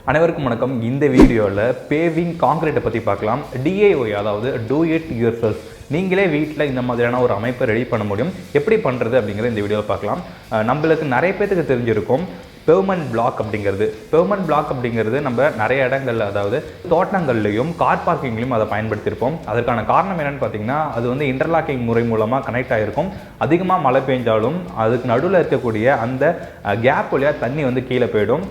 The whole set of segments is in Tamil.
அனைவருக்கும் வணக்கம். இந்த வீடியோவில் பேவிங் கான்கிரீட்டை பற்றி பார்க்கலாம். டிஐஒய், அதாவது டூ இட் யுவர் செல்ஃப். நீங்களே வீட்டில் இந்த மாதிரியான ஒரு அமைப்பை ரெடி பண்ண முடியும். எப்படி பண்ணுறது அப்படிங்கிறத இந்த வீடியோவில் பார்க்கலாம். நம்மளுக்கு நிறைய பேருக்கு தெரிஞ்சிருக்கும் பெர்மனன்ட் பிளாக் அப்படிங்கிறது. பெர்மனன்ட் பிளாக் அப்படிங்கிறது நம்ம நிறைய இடங்கள்ல, அதாவது தோட்டங்கள்லையும் கார் பார்க்கிங்லையும் அதை பயன்படுத்தியிருப்போம். அதற்கான காரணம் என்னென்னு பார்த்தீங்கன்னா, அது வந்து இன்டர்லாக்கிங் முறை மூலமாக கனெக்ட் ஆகிருக்கும். அதிகமாக மழை பெஞ்சாலும் அதுக்கு நடுவில் இருக்கக்கூடிய அந்த கேப் வழியாக தண்ணி வந்து கீழே போயிடும்.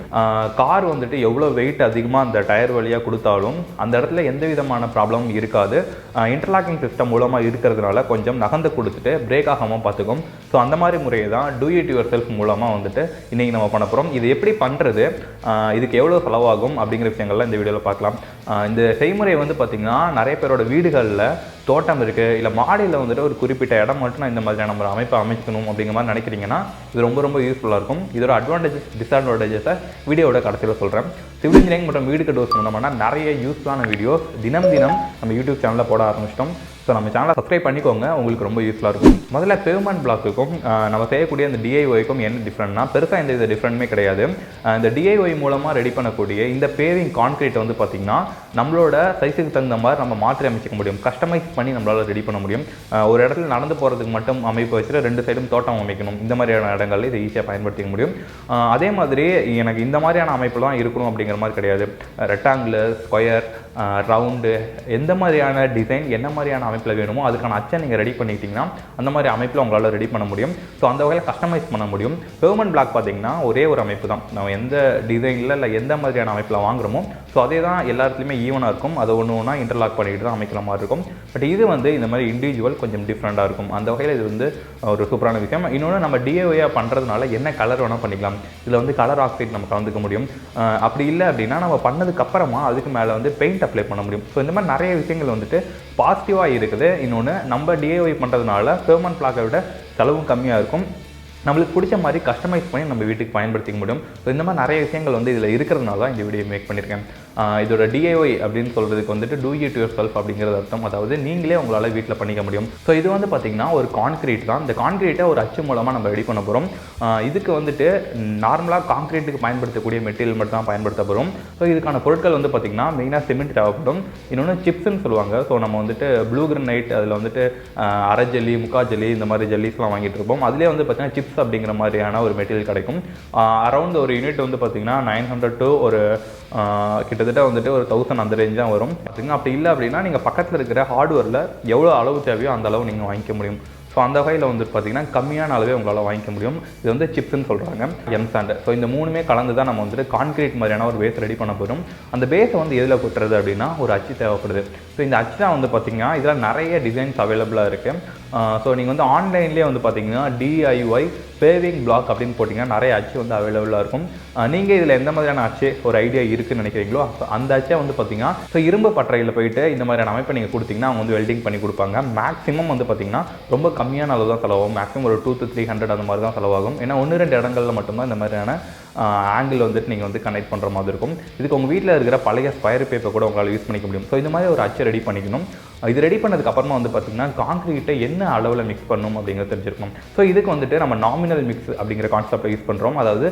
கார் வந்துட்டு எவ்வளோ வெயிட் அதிகமாக அந்த டயர் வழியாக கொடுத்தாலும் அந்த இடத்துல எந்த விதமான ப்ராப்ளமும் இருக்காது. இன்டர்லாக்கிங் சிஸ்டம் மூலமாக இருக்கிறதுனால கொஞ்சம் நகர்ந்து கொடுத்துட்டு பிரேக் ஆகாமல் பார்த்துக்கும். ஸோ அந்த மாதிரி முறையை தான் டூ இட் யுவர் செல்ஃப் மூலமாக வந்துட்டு இன்றைக்கி நம்ம பண்ண போகிறோம். இது எப்படி பண்ணுறது, இதுக்கு எவ்வளோ செலவாகும் அப்படிங்கிற விஷயங்கள்லாம் இந்த வீடியோவில் பார்க்கலாம். இந்த செய்முறை வந்து பார்த்திங்கன்னா, நிறைய பேரோட வீடுகளில் தோட்டம் இருக்குது, இல்லை மாடியில் வந்துட்டு ஒரு குறிப்பிட்ட இடம் மட்டும் நான் இந்த மாதிரியான நம்ம அமைப்பை அமைக்கணும் அப்படிங்கிற மாதிரி நினைக்கிறீங்கன்னா இது ரொம்ப ரொம்ப யூஸ்ஃபுல்லாக இருக்கும். இதோட அட்வான்டேஜஸ் டிஸ்அட்வான்டேஜஸை வீடியோட கடைசியில் சொல்கிறேன். சிவில் இன்ஜினியரிங் மற்றும் வீடு கட்டுவது சம்பந்தமான நிறைய யூஸ்ஃபுல்லான வீடியோஸ் தினம் நம்ம யூடியூப் சேனலில் போட ஆரம்பிச்சிட்டோம். ஸோ நம்ம சேனலை சப்ஸ்கிரைப் பண்ணிக்கோங்க, உங்களுக்கு ரொம்ப யூஸ்ஃபுல்லாக இருக்கும். முதல்ல பெர்மனன்ட் பிளாக்குக்கும் நம்ம செய்யக்கூடிய அந்த டிஐஒய்க்கும் என்ன டிஃப்ரெண்ட்னா, பெருசாக எந்த இது டிஃப்ரெண்ட்டுமே கிடையாது. இந்த டிஐஒய் மூலமாக ரெடி பண்ணக்கூடிய இந்த பேவிங் கான்கிரீட் வந்து பார்த்திங்கன்னா, நம்மளோட சைஸுக்கு தகுந்த மாதிரி நம்ம மாற்றி அமைச்சிக்க முடியும். கஸ்டமைஸ் பண்ணி நம்மளால் ரெடி பண்ண முடியும். ஒரு இடத்துல நடந்து போகிறதுக்கு மட்டும் அமைப்பு வச்சுட்டு 2 சைடும் தோட்டம் அமைக்கணும், இந்த மாதிரியான இடங்களில் இதை ஈஸியாக பயன்படுத்திக்க முடியும். அதே மாதிரி எனக்கு இந்த மாதிரியான அமைப்புலாம் இருக்கணும் அப்படிங்கிற மாதிரி கிடையாது. ரெக்டாங்கிள், ஸ்கொயர், ரவுண்டு, எந்த மாதிரியான டிசைன், என்ன மாதிரியான அமைப்பில் வேணுமோ அதுக்கான அச்சை நீங்கள் ரெடி பண்ணிக்கிட்டிங்கன்னா அந்த மாதிரி அமைப்பில் உங்களால் ரெடி பண்ண முடியும். ஸோ அந்த வகையில் கஸ்டமைஸ் பண்ண முடியும். பெர்மனன்ட் பிளாக் பார்த்திங்கன்னா ஒரே ஒரு அமைப்பு தான். நம்ம எந்த டிசைனில் இல்லை எந்த மாதிரியான அமைப்பில் வாங்குறோமோ ஸோ அதே தான் எல்லா இடத்துலையுமே ஈவனாக இருக்கும். அதை ஒன்றா இன்டர்லாக் பண்ணிக்கிட்டு தான் அமைக்கிற மாதிரி இருக்கும். பட் இது வந்து இந்த மாதிரி இண்டிவிஜுவல் கொஞ்சம் டிஃப்ரெண்ட்டாக இருக்கும். அந்த வகையில் இது வந்து ஒரு சூப்பரான விஷயம். இன்னொன்று, நம்ம டிஐஒயாக பண்ணுறதுனால என்ன கலர் வேணால் பண்ணிக்கலாம். இதில் வந்து கலர் ஆக்சைட் நம்ம கலந்துக்க முடியும். அப்படி இல்லை அப்படின்னா நம்ம பண்ணதுக்கப்புறமா அதுக்கு மேலே வந்து பெயிண்ட் அப்ளை பண்ண முடியும். ஸோ இந்த மாதிரி நிறைய விஷயங்கள் வந்துட்டு பாசிட்டிவாக இருக்குது. இன்னொன்று, நம்ம டிஐஒய் பண்ணுறதுனால பெர்மனன்ட் பிளாக்கை விட செலவும் கம்மியாக இருக்கும். நம்மளுக்கு பிடிச்ச மாதிரி கஸ்டமைஸ் பண்ணி நம்ம வீட்டுக்கு பயன்படுத்திக்க முடியும். ஸோ இந்த மாதிரி நிறைய விஷயங்கள் வந்து இதில் இருக்கிறதுனால தான் இந்த வீடியோ மேக் பண்ணியிருக்கேன். இதோட டிஐஒய் அப்படின்னு சொல்கிறதுக்கு வந்துட்டு டூ இட் யுவர் செல்ஃப் அப்படிங்கிறது அர்த்தம். அதாவது நீங்களே உங்களால் வீட்டில் பண்ணிக்க முடியும். ஸோ இது வந்து பார்த்திங்கன்னா ஒரு கான்கிரீட் தான். இந்த கான்கிரீட்டை ஒரு அச்சு மூலமாக நம்ம ரெடி பண்ண போகிறோம். இதுக்கு வந்துட்டு நார்மலாக கான்கிரீட்டுக்கு பயன்படுத்தக்கூடிய மெட்டீரியல் மட்டும் தான் பயன்படுத்த போகிறோம். ஸோ இதுக்கான பொருட்கள் வந்து பார்த்திங்கன்னா மெயினாக சிமெண்ட் தேவைப்படும். இன்னொன்று சிப்ஸ்ன்னு சொல்லுவாங்க. ஸோ நம்ம வந்துட்டு ப்ளூ கிரனைட், அதில் வந்துட்டு அரை ஜல்லி, முக்கா ஜல்லி, இந்த மாதிரி ஜல்லிஸ்லாம் வாங்கிட்டு இருப்போம். அதிலே வந்து பார்த்திங்கன்னா சிப்ஸ் அப்படிங்கிற மாதிரியான ஒரு மெட்டீரியல் கிடைக்கும். அரௌண்ட் ஒரு யூனிட் வந்து பார்த்திங்கன்னா 900 to ஒரு கிட்டத்தட்ட வந்துட்டு ஒரு 1000 அந்த ரேஞ்ச் தான் வரும். அப்படி இல்லை அப்படின்னா நீங்கள் பக்கத்தில் இருக்கிற ஹார்ட்வேரில் எவ்வளோ அளவு தேவையோ அந்த அளவு நீங்கள் வாங்கிக்க முடியும். ஸோ அந்த வகையில் வந்துட்டு பார்த்திங்கன்னா கம்மியான அளவே உங்களால் வாங்கிக்க முடியும். இது வந்து சிப்ஸ்ன்னு சொல்கிறாங்க, எம்சாண்ட். ஸோ இந்த மூணுமே கலந்து தான் நம்ம வந்துட்டு கான்கிரீட் மாதிரியான ஒரு பேஸ் ரெடி பண்ண போகிறோம். அந்த பேஸை வந்து எதில் கொட்டுறது அப்படின்னா ஒரு அச்சு தேவைப்படுது. ஸோ இந்த அச்சு தான் வந்து பார்த்திங்கன்னா இதில் நிறைய டிசைன்ஸ் அவைலபிளாக இருக்குது. ஸோ நீங்கள் வந்து ஆன்லைன்லேயே வந்து பார்த்திங்கன்னா டிஐஒய் பேவிங் பிளாக் அப்படின்னு போட்டிங்கன்னா நிறைய அச்சு வந்து அவைலபிளாக இருக்கும். நீங்கள் இதில் எந்த மாதிரியான அச்சு ஒரு ஐடியா இருக்குதுன்னு நினைக்கிறீங்களோ அந்த அச்சை வந்து பார்த்திங்கன்னா ஸோ இரும்பு பட்டறையில் போயிட்டு இந்த மாதிரியான அமைப்பை நீங்கள் கொடுத்திங்கன்னா அவங்க வந்து வெல்டிங் பண்ணி கொடுப்பாங்க. மேக்ஸிமம் வந்து பார்த்திங்கன்னா ரொம்ப கம்மியான அளவு தான் செலவாகும். மேக்ஸிமம் ஒரு 200 to 300 அந்த மாதிரி தான் செலவாகும். ஏன்னா 1-2 இடங்களில் மட்டும்தான் இந்த மாதிரியான ஆங்கிள் வந்துட்டு நீங்கள் வந்து கனெக்ட் பண்ணுற மாதிரி இருக்கும். இதுக்கு உங்கள் வீட்டில் இருக்கிற பழைய ஸ்கொயர் பேப்பர் கூட உங்களால் யூஸ் பண்ணிக்க முடியும். ஸோ இந்த மாதிரி ஒரு அச்சை ரெடி பண்ணிக்கணும். இது ரெடி பண்ணதுக்கு அப்புறமா வந்து பார்த்திங்கன்னா கான்கிரீட்டை என்ன அளவில் மிக்ஸ் பண்ணணும் அப்படிங்கிறது தெரிஞ்சிருக்கணும். ஸோ இதுக்கு வந்துட்டு நம்ம நாமினல் மிக்ஸ் அப்படிங்கிற கான்செப்டை யூஸ் பண்ணுறோம். அதாவது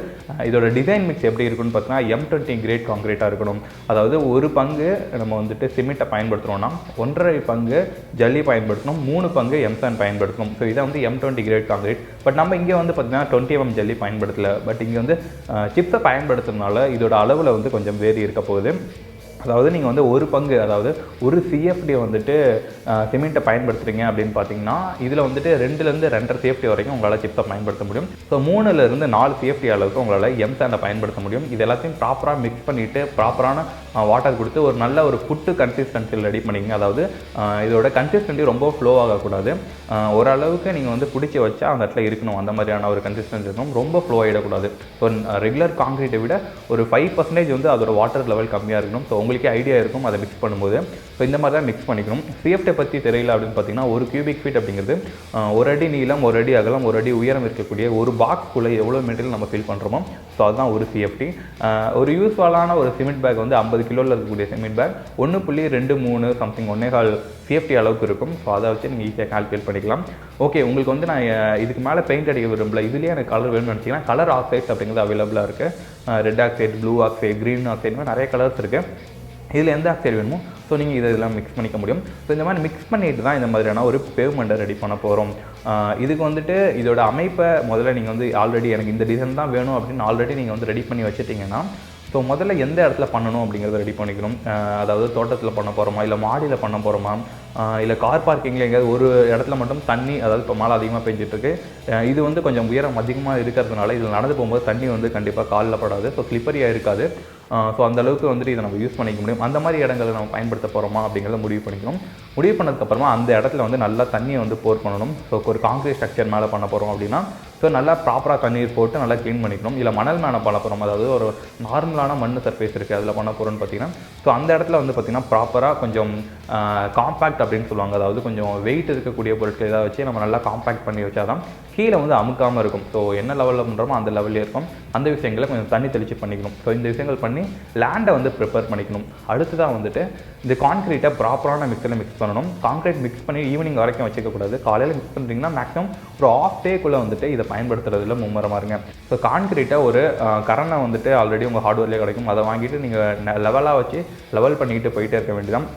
இதோட டிசைன் மிக்ஸ் எப்படி இருக்குன்னு பார்த்தீங்கன்னா M20 கிரேட் கான்கிரீட்டாக இருக்கணும். அதாவது ஒரு பங்கு நம்ம வந்துட்டு சிமெண்ட்டை பயன்படுத்துகிறோம்னா 1.5 பங்கு ஜல்லி பயன்படுத்தணும், 3 பங்கு எம்சாண்ட் பயன்படுத்தணும். ஸோ இதை வந்து M20 கிரேட் கான்கிரீட். பட் நம்ம இங்கே வந்து பார்த்திங்கன்னா 20 mm ஜல்லி பயன்படுத்தலை. பட் இங்கே வந்து சிப்ஸை பயன்படுத்துறதுனால இதோட அளவில் வந்து கொஞ்சம் வேரி இருக்க போகுது. அதாவது நீங்கள் வந்து ஒரு பங்கு, அதாவது ஒரு சிஎஃப்டி வந்துட்டு சிமெண்ட்டை பயன்படுத்துகிறீங்க அப்படின்னு பார்த்தீங்கன்னா இதில் வந்துட்டு 2-2.5 CFT வரைக்கும் உங்களால் சிப்ஸை பயன்படுத்த முடியும். ஸோ 3-4 CFT அளவுக்கு உங்களால் எம்சாண்டை பயன்படுத்த முடியும். இது எல்லாத்தையும் ப்ராப்பராக மிக்ஸ் பண்ணிவிட்டு ப்ராப்பரான வாட்டர் கொடுத்து ஒரு நல்ல ஒரு புட்டு கன்சிஸ்டன்சியில் ரெடி பண்ணிங்க. அதாவது இதோட கன்சிஸ்டன்சி ரொம்ப ஃப்ளோ ஆகக்கூடாது. ஓரளவுக்கு நீங்கள் வந்து பிடிச்சி வச்சா அந்த இடத்துல இருக்கணும். அந்த மாதிரியான ஒரு கன்சிஸ்டன்சி இருக்கணும். ரொம்ப ஃப்ளோ ஆகிடக்கூடாது. ஸோ ரெகுலர் கான்கிரீட்டை விட ஒரு 5% வந்து அதோட வாட்டர் லெவல் கம்மியாக இருக்கணும். ஸோ உங்களுக்கே ஐடியா இருக்கும் அதை மிக்ஸ் பண்ணும்போது. ஸோ இந்த மாதிரி தான் மிக்ஸ் பண்ணிக்கணும். சிஎஃப்டை பற்றி தெரியல அப்படின்னு பார்த்தீங்கன்னா, ஒரு கியூபிக் ஃபீட் அப்படிங்கிறது 1 அடி நீளம், 1 அடி அகலம், 1 அடி உயரம் இருக்கக்கூடிய ஒரு பாக்ஸ்க்குள்ளே எவ்வளோ மெட்டீரியல் நம்ம ஃபில் பண்ணுறோமோ ஸோ அதுதான் ஒரு சிஎஃப்டி. ஒரு யூஸ்ஃபுல்லான ஒரு சிமெண்ட் பேக் வந்து 50 கிலோவில் இருக்கக்கூடிய சிமெண்ட் பேக் 1.23 சம்திங் 1.25 CFT அளவுக்கு இருக்கும். ஸோ அதை வச்சு நீங்கள் ஈஸியாக கால்குலேட் பண்ணிக்கலாம். ஓகே, உங்களுக்கு வந்து நான் இதுக்கு மேலே பெயிண்ட் அடிக்க விரும்பல, இதுலேயே எனக்கு கலர் வேணும்னு நினச்சிங்கன்னா கலர் ஆக்சைட்ஸ் அப்படிங்கிறது அவைலபிளாக இருக்குது. Red oxide, blue oxide, green oxide, நிறைய கலர்ஸ் இருக்குது. இதில் எந்த ஆக்சைடு வேணுமோ ஸோ நீங்கள் இதெல்லாம் மிக்ஸ் பண்ணிக்க முடியும். ஸோ இந்த மாதிரி மிக்ஸ் பண்ணிட்டு தான் இந்த மாதிரியான ஒரு பேவ்மெண்ட்டை ரெடி பண்ண போகிறோம். இதுக்கு வந்துட்டு இதோட அமைப்பை முதல்ல நீங்கள் வந்து ஆல்ரெடி எனக்கு இந்த டிசைன் தான் வேணும் அப்படின்னு ஆல்ரெடி நீங்கள் வந்து ரெடி பண்ணி வச்சுட்டிங்கன்னா, ஸோ முதல்ல எந்த இடத்துல பண்ணணும் அப்படிங்கிறத ரெடி பண்ணிக்கணும். அதாவது தோட்டத்தில் பண்ண போகிறோமா, இல்லை மாடியில் பண்ண போகிறோமா, இல்லை கார் பார்க்கிங்கில் எங்கேயாவது ஒரு இடத்துல மட்டும் தண்ணி, அதாவது இப்போ மழை அதிகமாக பெஞ்சிட்ருக்கு, இது வந்து கொஞ்சம் உயரம் அதிகமாக இருக்கிறதுனால இதில் நடந்து போகும்போது தண்ணி வந்து கண்டிப்பாக காலில் படாது, ஸோ ஸ்லிப்பரியாக இருக்காது. ஸோ அந்தளவுக்கு வந்துட்டு இதை நம்ம யூஸ் பண்ணிக்க முடியும். அந்த மாதிரி இடங்களை நம்ம பயன்படுத்த போகிறோமா அப்படிங்கிறத முடிவு பண்ணிக்கணும். முடிவு பண்ணதுக்கப்புறமா அந்த இடத்துல வந்து நல்லா தண்ணியை வந்து போர் பண்ணணும். ஸோ ஒரு கான்கிரீட் ஸ்ட்ரக்சர் மேலே பண்ண போகிறோம் அப்படின்னா ஸோ நல்லா ப்ராப்பராக தண்ணீர் போட்டு நல்லா க்ளீன் பண்ணிக்கணும். இல்லை மணல் மேலே பண்ண போகிறோம், அதாவது ஒரு நார்மலான மண் சர்ஃபேஸ் இருக்குது அதில் பண்ண போகிறோன்னு பார்த்தீங்கன்னா, ஸோ அந்த இடத்துல வந்து பார்த்திங்கன்னா ப்ராப்பராக கொஞ்சம் காம்பேக்ட் அப்படின்னு சொல்லுவாங்க. அதாவது கொஞ்சம் வெயிட் இருக்கக்கூடிய பொருட்கள் ஏதாவது வச்சு நம்ம நல்லா காம்பேக்ட் பண்ணி வச்சா தான் கீழே வந்து அமுக்காமல் இருக்கும். ஸோ என்ன லெவலில் பண்ணுறோமோ அந்த லெவலில் இருக்கும். அந்த விஷயங்களை கொஞ்சம் தண்ணி தெளித்து பண்ணிக்கணும். ஸோ இந்த விஷயங்கள் பண்ணி லேண்டை வந்து ப்ரிப்பேர் பண்ணிக்கணும். அடுத்ததாக வந்துட்டு இந்த கான்க்ரீட்டை ப்ராப்பரான மிக்ஸில் மிக்ஸ் பண்ணணும். கான்க்ரீட் மிக்ஸ் பண்ணி ஈவினிங் வரைக்கும் வச்சுக்கக்கூடாது. காலையில் மிக்ஸ் பண்ணுறீங்கன்னா மேக்ஸிமம் ஒரு ஆஃப் டேக்குள்ளே வந்துட்டு இதை பயன்படுத்துறதுல மும்முரமாக இருங்க. ஸோ கான்க்ரீட்டை ஒரு கரணை வந்துட்டு ஆல்ரெடி உங்கள் ஹார்ட்வேர்லேயே கிடைக்கும், அதை வாங்கிட்டு நீங்கள் லெவலாக வச்சு லெவல் பண்ணிக்கிட்டு போயிட்டே இருக்க வேண்டியதான்.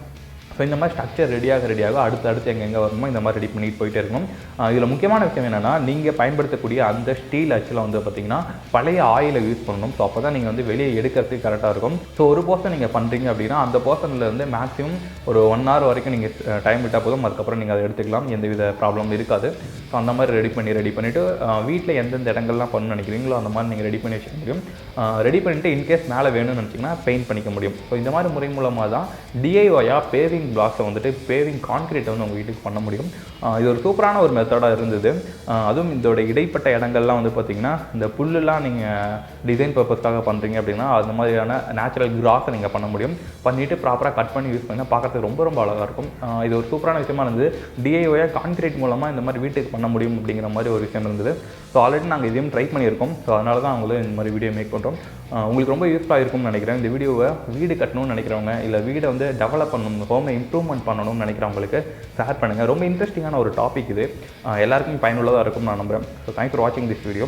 ஸோ இந்த மாதிரி ஸ்ட்ரக்சர் ரெடியாக அடுத்து எங்கே வரணுமோ இந்த மாதிரி ரெடி பண்ணிட்டு போயிட்டே இருக்கணும். இதில் முக்கியமான விஷயம் என்னென்னா, நீங்கள் பயன்படுத்தக்கூடிய அந்த ஸ்டீல் ஆக்சுவலாக வந்து பார்த்திங்கன்னா பழைய ஆயிலை யூஸ் பண்ணணும். ஸோ அப்போ தான் நீங்கள் வந்து வெளியே எடுக்கிறதுக்கு கரெக்டாக இருக்கும். ஸோ ஒரு போர்ஷன் நீங்கள் பண்ணுறீங்க அப்படின்னா அந்த போர்ஷனில் வந்து மேக்ஸிமம் ஒரு 1 hour வரைக்கும் நீங்கள் டைம் விட்டால் போதும். அதுக்கப்புறம் நீங்கள் அதை எடுத்துக்கலாம், எந்தவித ப்ராப்ளம் இருக்காது. ஸோ அந்த மாதிரி ரெடி பண்ணிவிட்டு வீட்டில் எந்தெந்த இடங்கள்லாம் பண்ணணும்னு நினைக்கிறீங்களோ அந்த மாதிரி நீங்கள் ரெடி பண்ணி வச்சுக்க முடியும். ரெடி பண்ணிவிட்டு இன்கேஸ் மேலே வேணும்னு நினச்சிங்கன்னா பெயிண்ட் பண்ணிக்க முடியும். ஸோ இந்த மாதிரி முறை மூலமாக தான் டிஐஒயாக பேவிங் பிளாக்ஸை வந்துட்டு பேவிங் கான்கிரீட்டை வந்து உங்கள் வீட்டுக்கு பண்ண முடியும். இது ஒரு சூப்பரான ஒரு மெத்தடாக இருந்தது. அதுவும் இதோட இடைப்பட்ட இடங்கள்லாம் வந்து பார்த்திங்கன்னா இந்த புல்லுலாம் நீங்கள் டிசைன் பர்பஸ்க்காக பண்ணுறீங்க அப்படின்னா அந்த மாதிரியான நேச்சுரல் கிராஸை நீங்கள் பண்ண முடியும். பண்ணிவிட்டு ப்ராப்பராக கட் பண்ணி யூஸ் பண்ணிங்கன்னா பார்க்குறதுக்கு ரொம்ப அழகாக இருக்கும். இது ஒரு சூப்பரான விஷயமா இருந்தது. டிஐஒயாக கான்கிரீட் மூலமாக இந்த மாதிரி வீட்டுக்கு பண்ண முடியும் அப்படிங்கிற மாதிரி ஒரு விஷயம் இருந்தது. ஸோ ஆல்ரெடி நாங்கள் இதையும் ட்ரை பண்ணியிருக்கோம். ஸோ அதனால தான் அவங்களும் இந்த மாதிரி வீடியோ மேக் பண்ணுறோம். உங்களுக்கு ரொம்ப யூஸ்ஃபுல்லாக இருக்கும்னு நினைக்கிறேன். இந்த வீடியோவை வீடு கட்டணும்னு நினைக்கிறவங்க, இல்லை வீடை வந்து டெவலப் பண்ணணும், ஹோமை இம்ப்ரூவ்மெண்ட் பண்ணணும்னு நினைக்கிறவங்களுக்கு ஷேர் பண்ணுங்கள். ரொம்ப இன்ட்ரெஸ்டிங்கான ஒரு டாபிக் இது. எல்லாருக்கும் பயனுள்ளதாக இருக்கும்னு நான் நம்புகிறேன். ஸோ தேங்க்ஸ் ஃபார் வாட்சிங் திஸ் வீடியோ.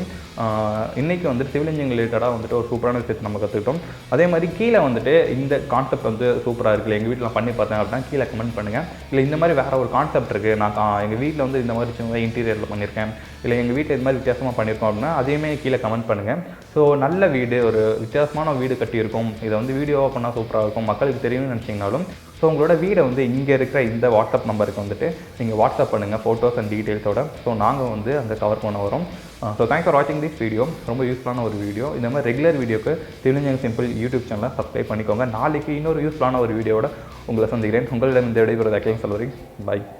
இன்றைக்கி வந்துட்டு சிவில் இன்ஜினியரிங் ரிலேட்டடாக வந்துட்டு ஒரு சூப்பரான விஷயத்தை நம்ம கற்றுக்கிட்டோம். அதே மாதிரி கீழே வந்துட்டு இந்த கான்செப்ட் வந்து சூப்பராக இருக்குல்ல, எங்கள் வீட்டில் பண்ணி பார்த்தேன் அப்படின்னா கீழே கமெண்ட் பண்ணுங்கள். இல்லை இந்த மாதிரி வேறு ஒரு கான்செப்ட் இருக்குது, நான் எங்கள் வீட்டில் வந்து இந்த மாதிரி சின்ன இன்டீரியரில் பண்ணியிருக்கேன், இல்லை எங்கள் வீட்டில் இது மாதிரி வித்தியாசமாக பண்ணியிருக்கோம் அப்படின்னா அதையுமே கீழே கமெண்ட் பண்ணுங்கள். ஸோ நல்ல வீடு, ஒரு வித்தியாசமான வீடு கட்டியிருக்கோம், இதை வந்து வீடியோவாக பண்ணால் சூப்பராக இருக்கும், மக்களுக்கு தெரியும்னு நினச்சிங்கனாலும் ஸோ உங்களோட வீடை வந்து இங்கே இருக்கிற இந்த வாட்ஸ்அப் நம்பருக்கு வந்துட்டு நீங்கள் வாட்ஸ்அப் பண்ணுங்கள் ஃபோட்டோஸ் அண்ட் டீட்டெயில்ஸோட. ஸோ நாங்கள் வந்து அங்கே கவர் பண்ண வரோம். ஸோ தேங்க்ஸ் ஃபார் வாட்சிங் திஸ் வீடியோ. ரொம்ப யூஸ்ஃபுல்லான ஒரு வீடியோ. இந்த மாதிரி ரெகுலர் வீடியோக்கு சிவில் சிம்பிள் யூடியூப் சேனலை சப்ஸ்கிரைப் பண்ணிக்கோங்க. நாளைக்கு இன்னொரு யூஸ்ஃபுல்லான ஒரு வீடியோட உங்களை சந்திக்கிறேன். உங்களிடம் இந்த விடைபெறுவது அகிலன் செல்வரி. பை.